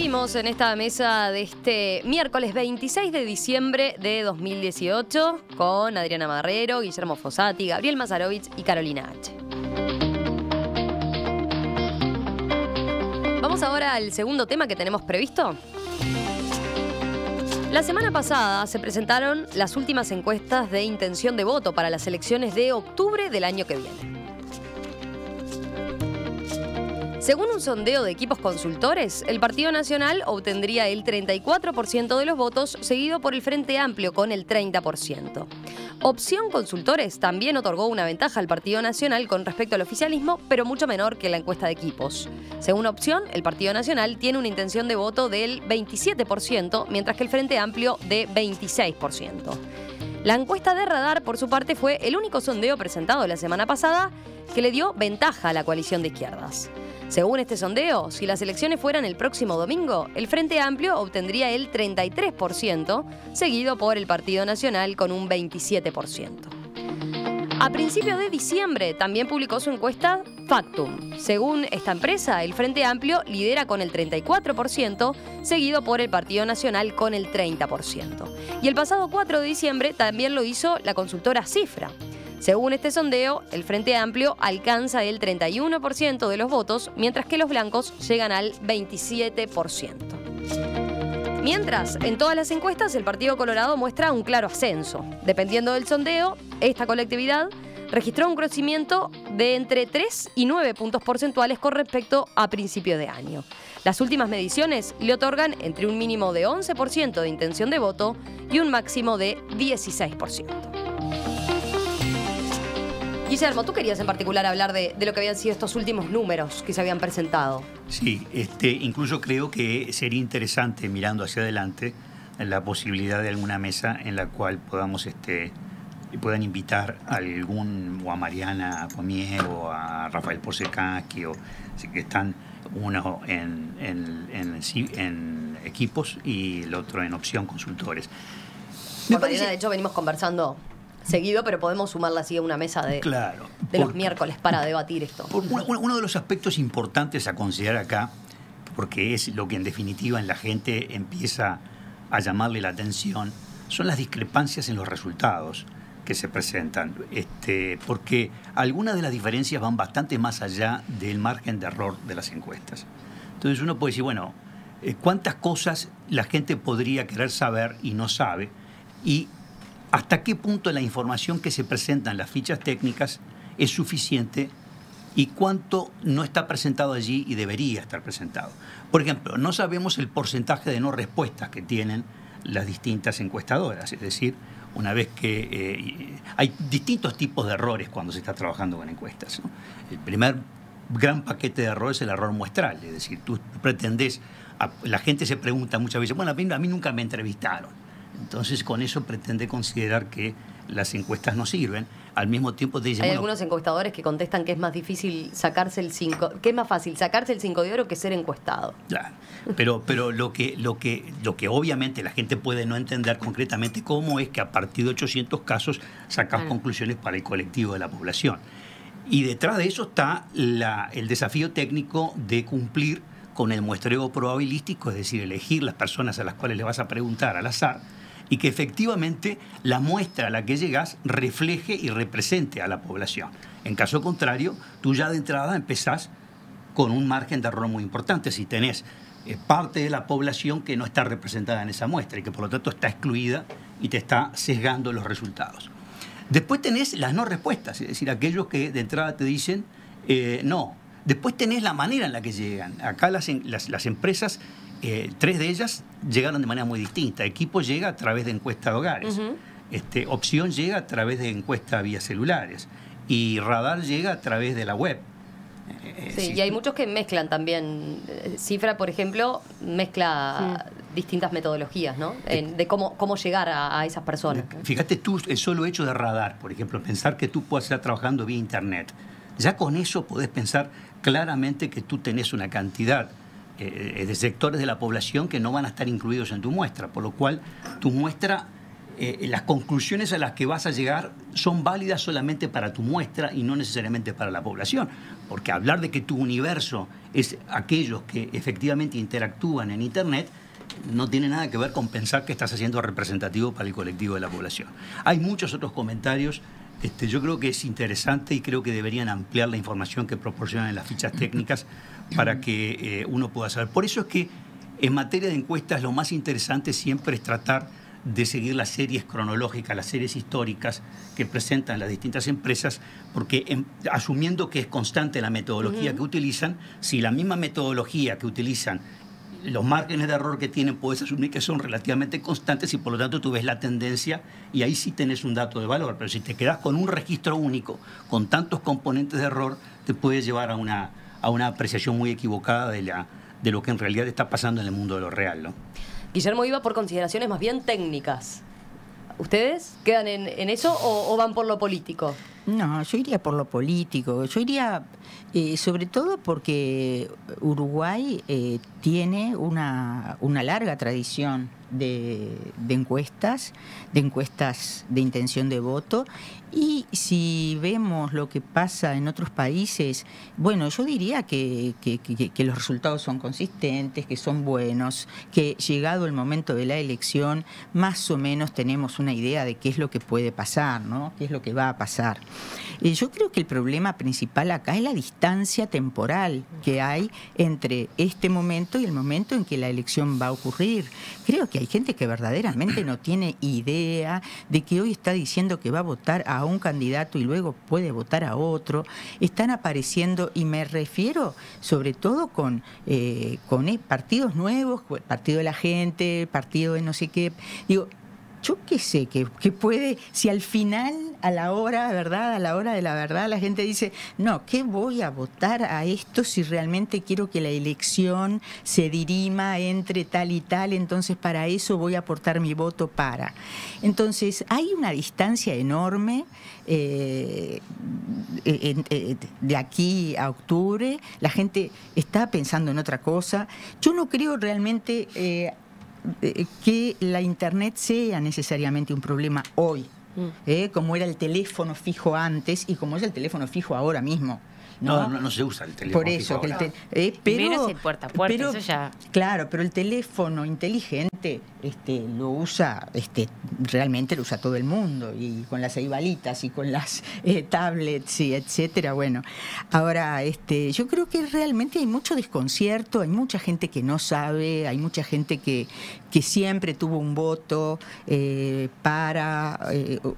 Seguimos en esta mesa de este miércoles 26 de diciembre de 2018 con Adriana Marrero, Guillermo Fossati, Gabriel Mazarovich y Carolina H. Vamos ahora al segundo tema que tenemos previsto. La semana pasada se presentaron las últimas encuestas de intención de voto para las elecciones de octubre del año que viene. Según un sondeo de equipos consultores, el Partido Nacional obtendría el 34% de los votos, seguido por el Frente Amplio con el 30%. Opción Consultores también otorgó una ventaja al Partido Nacional con respecto al oficialismo, pero mucho menor que la encuesta de equipos. Según Opción, el Partido Nacional tiene una intención de voto del 27%, mientras que el Frente Amplio de 26%. La encuesta de Radar, por su parte, fue el único sondeo presentado la semana pasada que le dio ventaja a la coalición de izquierdas. Según este sondeo, si las elecciones fueran el próximo domingo, el Frente Amplio obtendría el 33%, seguido por el Partido Nacional con un 27%. A principios de diciembre también publicó su encuesta Factum. Según esta empresa, el Frente Amplio lidera con el 34%, seguido por el Partido Nacional con el 30%. Y el pasado 4 de diciembre también lo hizo la consultora Cifra. Según este sondeo, el Frente Amplio alcanza el 31% de los votos, mientras que los blancos llegan al 27%. Mientras, en todas las encuestas, el Partido Colorado muestra un claro ascenso. Dependiendo del sondeo, esta colectividad registró un crecimiento de entre 3 y 9 puntos porcentuales con respecto a principio de año. Las últimas mediciones le otorgan entre un mínimo de 11% de intención de voto y un máximo de 16%. Guillermo, tú querías en particular hablar de lo que habían sido estos últimos números que se habían presentado. Sí, incluso creo que sería interesante, mirando hacia adelante, la posibilidad de alguna mesa en la cual podamos puedan invitar a algún, o a Mariana Pomier, o a Rafael Posecaski, o que están uno en equipos y el otro en Opción Consultores. Mariana, de hecho, venimos conversando seguido, pero podemos sumarla así a una mesa de los miércoles para debatir esto. Uno de los aspectos importantes a considerar acá, porque es lo que en definitiva en la gente empieza a llamarle la atención, son las discrepancias en los resultados que se presentan, porque algunas de las diferencias van bastante más allá del margen de error de las encuestas. Entonces uno puede decir, bueno, ¿cuántas cosas la gente podría querer saber y no sabe? Y ¿hasta qué punto la información que se presenta en las fichas técnicas es suficiente y cuánto no está presentado allí y debería estar presentado? Por ejemplo, no sabemos el porcentaje de no respuestas que tienen las distintas encuestadoras. Es decir, una vez que hay distintos tipos de errores cuando se está trabajando con encuestas, ¿no? El primer gran paquete de errores es el error muestral. Es decir, tú pretendés, la gente se pregunta muchas veces, bueno, a mí nunca me entrevistaron. Entonces, con eso pretende considerar que las encuestas no sirven. Al mismo tiempo te dicen, hay algunos encuestadores que contestan que es más difícil sacarse el 5, que es más fácil sacarse el 5 de oro que ser encuestado. Claro, pero lo que obviamente la gente puede no entender concretamente cómo es que a partir de 800 casos sacas conclusiones para el colectivo de la población. Y detrás de eso está el desafío técnico de cumplir con el muestreo probabilístico, es decir, elegir las personas a las cuales le vas a preguntar al azar, y que efectivamente la muestra a la que llegas refleje y represente a la población. En caso contrario, tú ya de entrada empezás con un margen de error muy importante. Si tenés parte de la población que no está representada en esa muestra y que por lo tanto está excluida y te está sesgando los resultados. Después tenés las no respuestas, es decir, aquellos que de entrada te dicen no. Después tenés la manera en la que llegan. Acá las empresas, 3 de ellas llegaron de manera muy distinta. Equipo llega a través de encuesta de hogares. Opción llega a través de encuesta vía celulares. Y Radar llega a través de la web. Sí, y hay muchos que mezclan también. Cifra, por ejemplo, mezcla distintas metodologías, ¿no? De cómo llegar a esas personas. Fíjate tú, el solo hecho de Radar, por ejemplo, pensar que tú puedas estar trabajando vía Internet. Ya con eso podés pensar claramente que tú tenés una cantidad de sectores de la población que no van a estar incluidos en tu muestra, por lo cual tu muestra las conclusiones a las que vas a llegar son válidas solamente para tu muestra y no necesariamente para la población. Porque hablar de que tu universo es aquellos que efectivamente interactúan en Internet no tiene nada que ver con pensar que estás haciendo representativo para el colectivo de la población. Hay muchos otros comentarios. Yo creo que es interesante y creo que deberían ampliar la información que proporcionan las fichas técnicas para que uno pueda saber. Por eso es que en materia de encuestas lo más interesante siempre es tratar de seguir las series cronológicas, las series históricas que presentan las distintas empresas, porque asumiendo que es constante la metodología que utilizan, si la misma metodología que utilizan, los márgenes de error que tienen, puedes asumir que son relativamente constantes y por lo tanto tú ves la tendencia y ahí sí tenés un dato de valor. Pero si te quedás con un registro único, con tantos componentes de error, te puede llevar a una apreciación muy equivocada de lo que en realidad está pasando en el mundo de lo real, ¿no? Guillermo iba por consideraciones más bien técnicas. ¿Ustedes quedan en eso o van por lo político? No, yo iría por lo político. Yo iría sobre todo porque Uruguay tiene una larga tradición de encuestas de intención de voto, y si vemos lo que pasa en otros países, bueno, yo diría que los resultados son consistentes, que son buenos, que llegado el momento de la elección más o menos tenemos una idea de qué es lo que puede pasar, ¿no? Qué es lo que va a pasar. Yo creo que el problema principal acá es la distancia temporal que hay entre este momento y el momento en que la elección va a ocurrir. Creo que hay gente que verdaderamente no tiene idea de que hoy está diciendo que va a votar a un candidato y luego puede votar a otro. Están apareciendo, y me refiero sobre todo con partidos nuevos, partido de la gente, partido de no sé qué. Digo, yo qué sé, que puede, si al final, a la hora, ¿verdad? A la hora de la verdad, la gente dice, no, ¿qué voy a votar a esto si realmente quiero que la elección se dirima entre tal y tal? Entonces, para eso voy a aportar mi voto para. Entonces, hay una distancia enorme de aquí a octubre. La gente está pensando en otra cosa. Yo no creo realmente que la Internet sea necesariamente un problema hoy, como era el teléfono fijo antes y como es el teléfono fijo ahora mismo. No se usa el teléfono por eso fijo que pero menos el puerta a puerta, pero, eso ya. Claro, pero el teléfono inteligente lo usa, realmente lo usa todo el mundo, y con las eibalitas y con las tablets y etcétera. Bueno, ahora yo creo que realmente hay mucho desconcierto, hay mucha gente que no sabe, hay mucha gente que siempre tuvo un voto para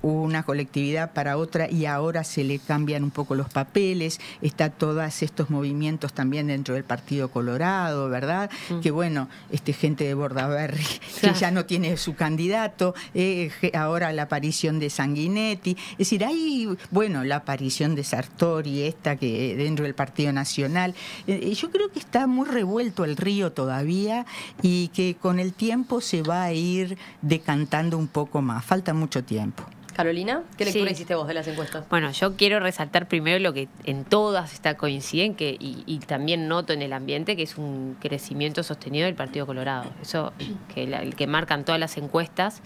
una colectividad, para otra, y ahora se le cambian un poco los papeles. Está todos estos movimientos también dentro del Partido Colorado, ¿verdad? Que bueno, gente de Bordaberry, que ya no tiene su candidato, ahora la aparición de Sanguinetti. Es decir, hay, bueno, la aparición de Sartori, que dentro del Partido Nacional. Yo creo que está muy revuelto el río todavía y que con el tiempo se va a ir decantando un poco más. Falta mucho tiempo. Carolina, ¿qué lectura hiciste vos de las encuestas? Bueno, yo quiero resaltar primero lo que en todas coinciden, y también noto en el ambiente, que es un crecimiento sostenido del Partido Colorado. Eso que el que marcan todas las encuestas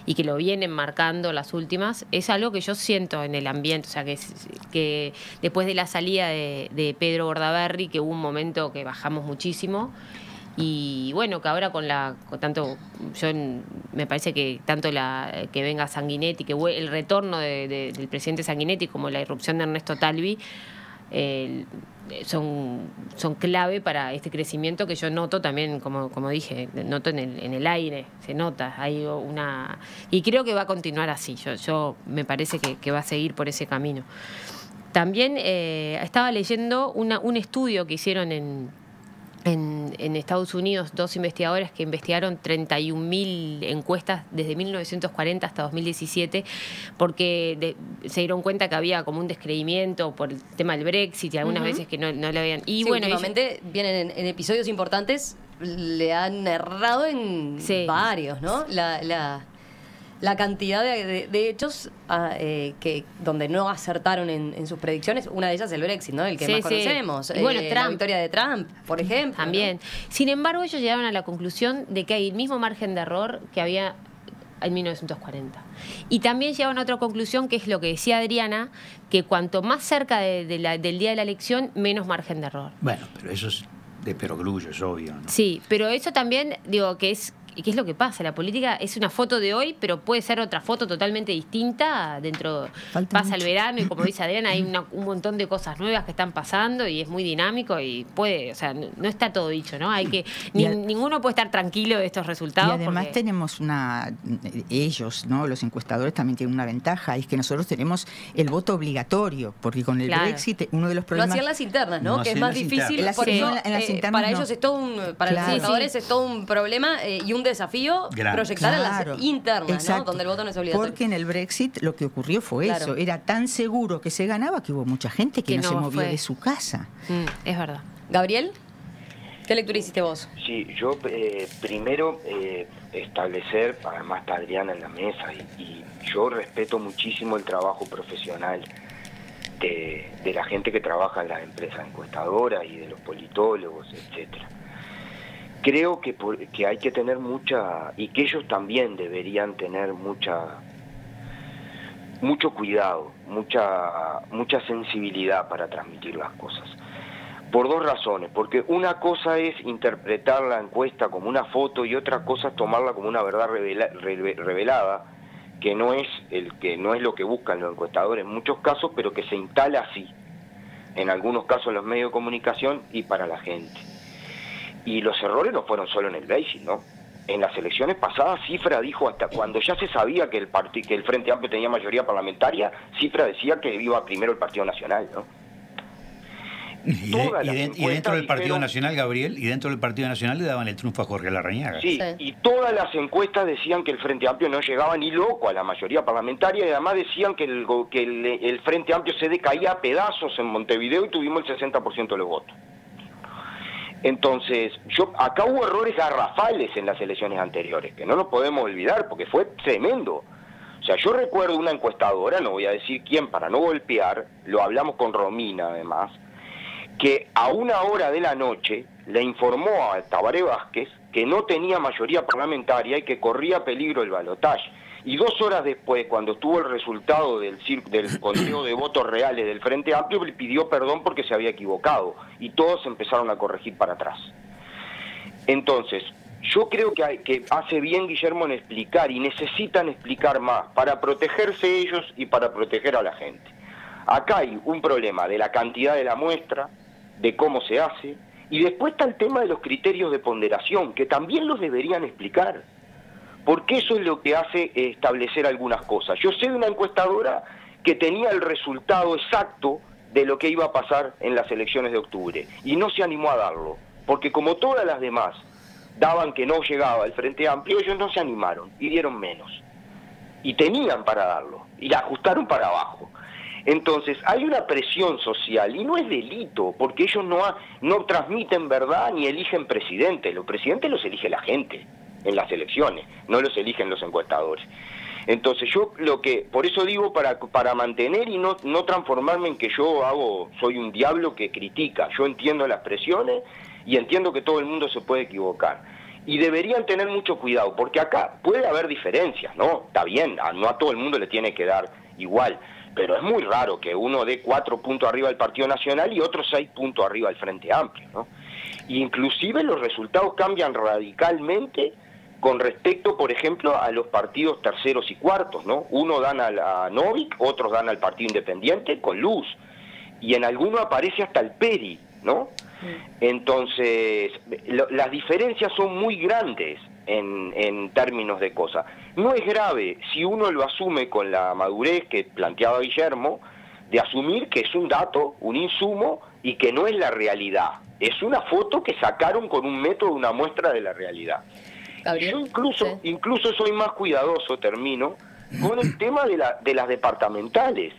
y que lo vienen marcando las últimas, es algo que yo siento en el ambiente. O sea, que después de la salida de Pedro Bordaberry, que hubo un momento que bajamos muchísimo. Y bueno, que ahora me parece que tanto que venga Sanguinetti, que el retorno del presidente Sanguinetti, como la irrupción de Ernesto Talvi, son clave para este crecimiento que yo noto también, como dije, noto en el aire, se nota, y creo que va a continuar así. Yo me parece que va a seguir por ese camino. También estaba leyendo un estudio que hicieron en Estados Unidos, 2 investigadores que investigaron 31.000 encuestas desde 1940 hasta 2017, porque se dieron cuenta que había como un descreimiento por el tema del Brexit y algunas veces que no lo habían. Y sí, bueno, últimamente vienen en episodios importantes, le han errado en varios, ¿no? La cantidad de hechos donde no acertaron en sus predicciones, una de ellas el Brexit, ¿no? El que más conocemos. Y bueno, la victoria de Trump, por ejemplo. También. ¿No? Sin embargo, ellos llegaron a la conclusión de que hay el mismo margen de error que había en 1940. Y también llevan a otra conclusión, que es lo que decía Adriana, que cuanto más cerca del día de la elección, menos margen de error. Bueno, pero eso es de perogrullo, es obvio, ¿no? Sí, pero eso también, digo, que es lo que pasa. La política es una foto de hoy, pero puede ser otra foto totalmente distinta dentro. Pasa el verano y, como dice Adriana, hay un montón de cosas nuevas que están pasando y es muy dinámico y puede, o sea, no está todo dicho, ¿no? Hay que ninguno puede estar tranquilo de estos resultados. Y además tenemos ellos, ¿no? Los encuestadores también tienen una ventaja, es que nosotros tenemos el voto obligatorio, porque con el Brexit uno de los problemas... Lo hacían las internas, ¿no? Que es más difícil. Por eso, en las internas para ellos es todo para los encuestadores es todo un problema y un desafío proyectar en las internas, ¿no? Donde el voto no es obligatorio. Porque en el Brexit lo que ocurrió fue eso. Era tan seguro que se ganaba que hubo mucha gente que no se movió de su casa. Es verdad. Gabriel, ¿qué lectura hiciste vos? Sí, yo primero establecer, además está Adriana en la mesa, y yo respeto muchísimo el trabajo profesional de la gente que trabaja en las empresas encuestadoras y de los politólogos, etcétera. Creo que hay que tener mucha, y que ellos también deberían tener mucho cuidado, mucha sensibilidad para transmitir las cosas. Por dos razones, porque una cosa es interpretar la encuesta como una foto y otra cosa es tomarla como una verdad revelada, que no es lo que buscan los encuestadores en muchos casos, pero que se instala así, en algunos casos en los medios de comunicación y para la gente. Y los errores no fueron solo en el Brexit, ¿no? En las elecciones pasadas, Cifra dijo, hasta cuando ya se sabía que el Frente Amplio tenía mayoría parlamentaria, Cifra decía que iba primero el Partido Nacional, ¿no? Y dentro del Partido Nacional, Gabriel, y dentro del Partido Nacional le daban el triunfo a Jorge Larrañaga. Sí, y todas las encuestas decían que el Frente Amplio no llegaba ni loco a la mayoría parlamentaria, y además decían que el Frente Amplio se decaía a pedazos en Montevideo y tuvimos el 60% de los votos. Entonces, acá hubo errores garrafales en las elecciones anteriores, que no nos podemos olvidar, porque fue tremendo. O sea, yo recuerdo una encuestadora, no voy a decir quién para no golpear, lo hablamos con Romina además, que a 1:00 de la noche le informó a Tabaré Vázquez que no tenía mayoría parlamentaria y que corría peligro el balotaje. Y 2 horas después, cuando tuvo el resultado del conteo de votos reales del Frente Amplio, le pidió perdón porque se había equivocado. Y todos empezaron a corregir para atrás. Entonces, yo creo que hace bien Guillermo en explicar, y necesitan explicar más, para protegerse ellos y para proteger a la gente. Acá hay un problema de la cantidad de la muestra, de cómo se hace, y después está el tema de los criterios de ponderación, que también los deberían explicar. Porque eso es lo que hace establecer algunas cosas. Yo sé de una encuestadora que tenía el resultado exacto de lo que iba a pasar en las elecciones de octubre y no se animó a darlo, porque como todas las demás daban que no llegaba el Frente Amplio, ellos no se animaron y dieron menos. Y tenían para darlo y la ajustaron para abajo. Entonces hay una presión social y no es delito, porque ellos no transmiten verdad ni eligen presidentes. Los presidentes los elige la gente en las elecciones, no los eligen los encuestadores. Entonces yo por eso digo, para mantener y no transformarme en que soy un diablo que critica. Yo entiendo las presiones y entiendo que todo el mundo se puede equivocar. Y deberían tener mucho cuidado, porque acá puede haber diferencias, ¿no? Está bien, no a todo el mundo le tiene que dar igual, pero es muy raro que uno dé 4 puntos arriba al Partido Nacional y otro 6 puntos arriba al Frente Amplio, ¿no? Y inclusive los resultados cambian radicalmente con respecto, por ejemplo, a los partidos terceros y cuartos, ¿no? Uno dan a Novik, otros dan al Partido Independiente con Luz, y en alguno aparece hasta el Peri, ¿no? Entonces, las diferencias son muy grandes en términos de cosas. No es grave si uno lo asume con la madurez que planteaba Guillermo, de asumir que es un dato, un insumo, y que no es la realidad. Es una foto que sacaron con un método, una muestra de la realidad. Yo incluso soy más cuidadoso, termino, con el tema de las departamentales,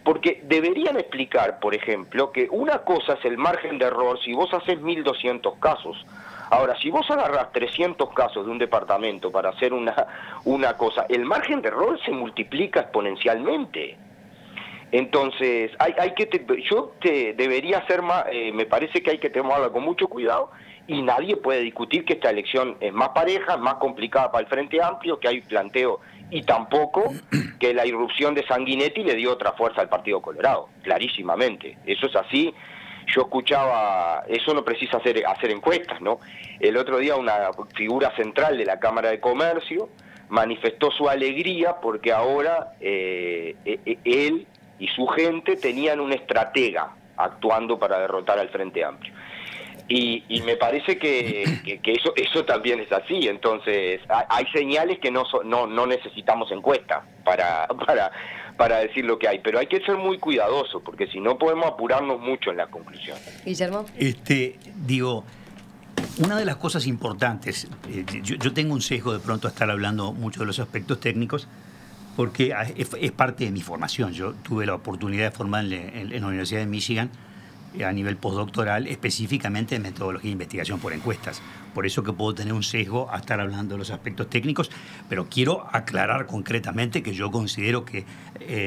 porque deberían explicar, por ejemplo, que una cosa es el margen de error si vos haces 1.200 casos. Ahora, si vos agarrás 300 casos de un departamento para hacer una cosa, el margen de error se multiplica exponencialmente. Entonces, debería ser más, me parece que hay que tomarla con mucho cuidado y nadie puede discutir que esta elección es más pareja, es más complicada para el Frente Amplio, que hay planteo, y tampoco que la irrupción de Sanguinetti le dio otra fuerza al Partido Colorado, clarísimamente. Eso es así. Yo escuchaba, eso no precisa hacer encuestas, ¿no? El otro día una figura central de la Cámara de Comercio manifestó su alegría porque ahora él y su gente tenían un estratega actuando para derrotar al Frente Amplio. Y me parece que eso también es así. Entonces hay señales que no necesitamos encuestas para decir lo que hay, pero hay que ser muy cuidadosos porque si no podemos apurarnos mucho en la conclusión. Guillermo. Digo, una de las cosas importantes, yo tengo un sesgo de pronto a estar hablando mucho de los aspectos técnicos porque es parte de mi formación. Yo tuve la oportunidad de formarme en la Universidad de Michigan a nivel postdoctoral, específicamente de metodología de investigación por encuestas. Por eso que puedo tener un sesgo a estar hablando de los aspectos técnicos, pero quiero aclarar concretamente que yo considero que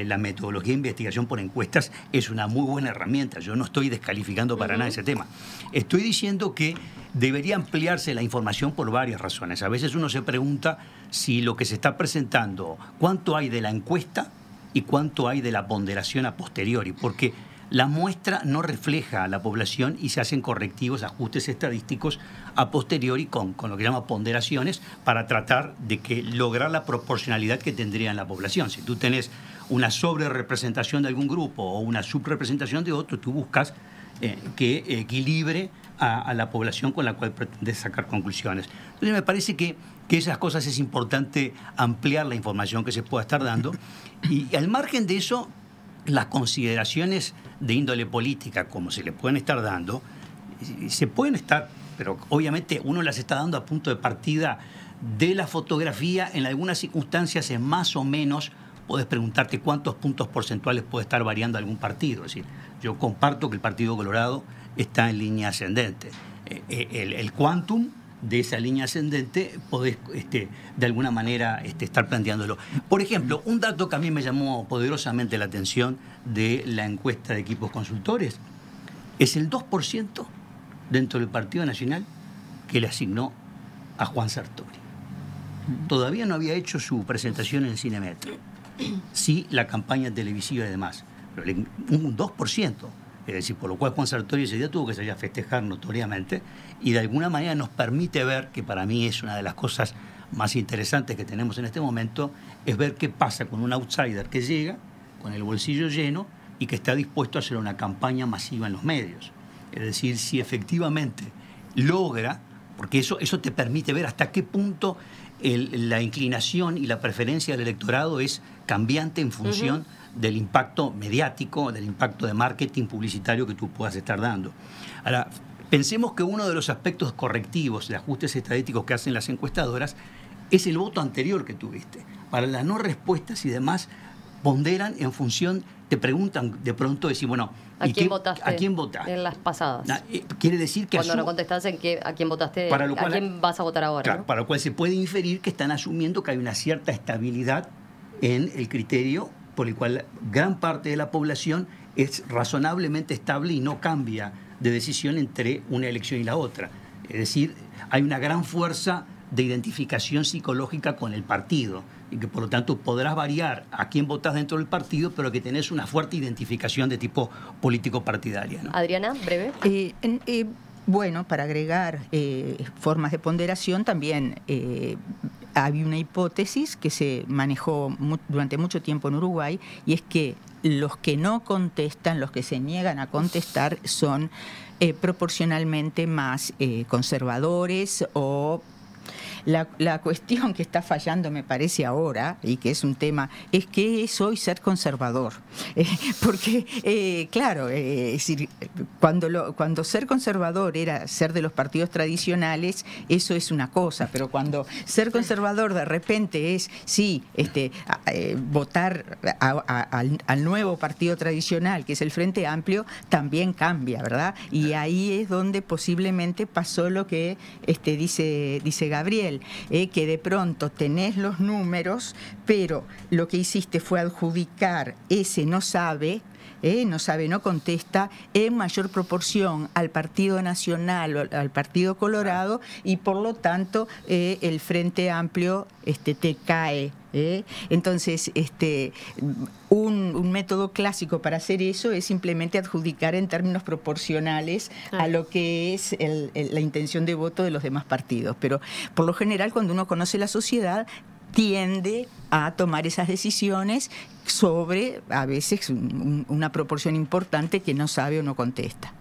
la metodología de investigación por encuestas es una muy buena herramienta. Yo no estoy descalificando para nada ese tema. Estoy diciendo que debería ampliarse la información por varias razones. A veces uno se pregunta si lo que se está presentando, cuánto hay de la encuesta y cuánto hay de la ponderación a posteriori, porque la muestra no refleja a la población y se hacen correctivos, ajustes estadísticos a posteriori con lo que llama ponderaciones para tratar de lograr la proporcionalidad que tendría en la población. Si tú tenés una sobrerepresentación de algún grupo o una subrepresentación de otro, tú buscas que equilibre a la población con la cual pretendes sacar conclusiones. Entonces me parece que esas cosas es importante ampliar la información que se pueda estar dando y al margen de eso, las consideraciones de índole política, como se le pueden estar dando, se pueden estar, pero obviamente uno las está dando a punto de partida de la fotografía. En algunas circunstancias es más o menos, podés preguntarte cuántos puntos porcentuales puede estar variando algún partido. Es decir, yo comparto que el Partido Colorado está en línea ascendente. El quantum de esa línea ascendente podés de alguna manera estar planteándolo. Por ejemplo, un dato que a mí me llamó poderosamente la atención de la encuesta de equipos consultores es el 2% dentro del Partido Nacional que le asignó a Juan Sartori. Todavía no había hecho su presentación en Cinemetro. Sí, la campaña televisiva y demás, pero un 2%. Es decir, por lo cual Juan Sartori ese día tuvo que salir a festejar notoriamente y de alguna manera nos permite ver, que para mí es una de las cosas más interesantes que tenemos en este momento, es ver qué pasa con un outsider que llega con el bolsillo lleno y que está dispuesto a hacer una campaña masiva en los medios. Es decir, si efectivamente logra, porque eso te permite ver hasta qué punto la inclinación y la preferencia del electorado es cambiante en función del impacto mediático, del impacto de marketing publicitario que tú puedas estar dando. Ahora, pensemos que uno de los aspectos correctivos de ajustes estadísticos que hacen las encuestadoras es el voto anterior que tuviste. Para las no respuestas y demás, ponderan en función, te preguntan de pronto, decir, bueno, ¿a quién votaste? ¿A quién votás? En las pasadas. Quiere decir que cuando no contestás a quién votaste, para lo a cual, quién vas a votar ahora. Claro, ¿no? para lo cual se puede inferir que están asumiendo que hay una cierta estabilidad en el criterio por el cual gran parte de la población es razonablemente estable y no cambia de decisión entre una elección y la otra. Es decir, hay una gran fuerza de identificación psicológica con el partido y que por lo tanto podrás variar a quién votás dentro del partido, pero que tenés una fuerte identificación de tipo político-partidaria, ¿no? Adriana, breve. Bueno, para agregar formas de ponderación también había una hipótesis que se manejó durante mucho tiempo en Uruguay y es que los que no contestan, los que se niegan a contestar son proporcionalmente más conservadores o... La cuestión que está fallando, me parece ahora, y que es un tema, es qué es hoy ser conservador. Porque, claro, es decir, cuando ser conservador era ser de los partidos tradicionales, eso es una cosa, pero cuando ser conservador de repente es, sí, votar al nuevo partido tradicional, que es el Frente Amplio, también cambia, ¿verdad? Y ahí es donde posiblemente pasó lo que dice Gabriel. nivel, que de pronto tenés los números, pero lo que hiciste fue adjudicar ese no sabe, no contesta, en mayor proporción al Partido Nacional o al Partido Colorado, y por lo tanto el Frente Amplio te cae. Entonces, un método clásico para hacer eso es simplemente adjudicar en términos proporcionales a lo que es la intención de voto de los demás partidos. Pero por lo general, cuando uno conoce la sociedad, tiende a tomar esas decisiones sobre, a veces, una proporción importante que no sabe o no contesta.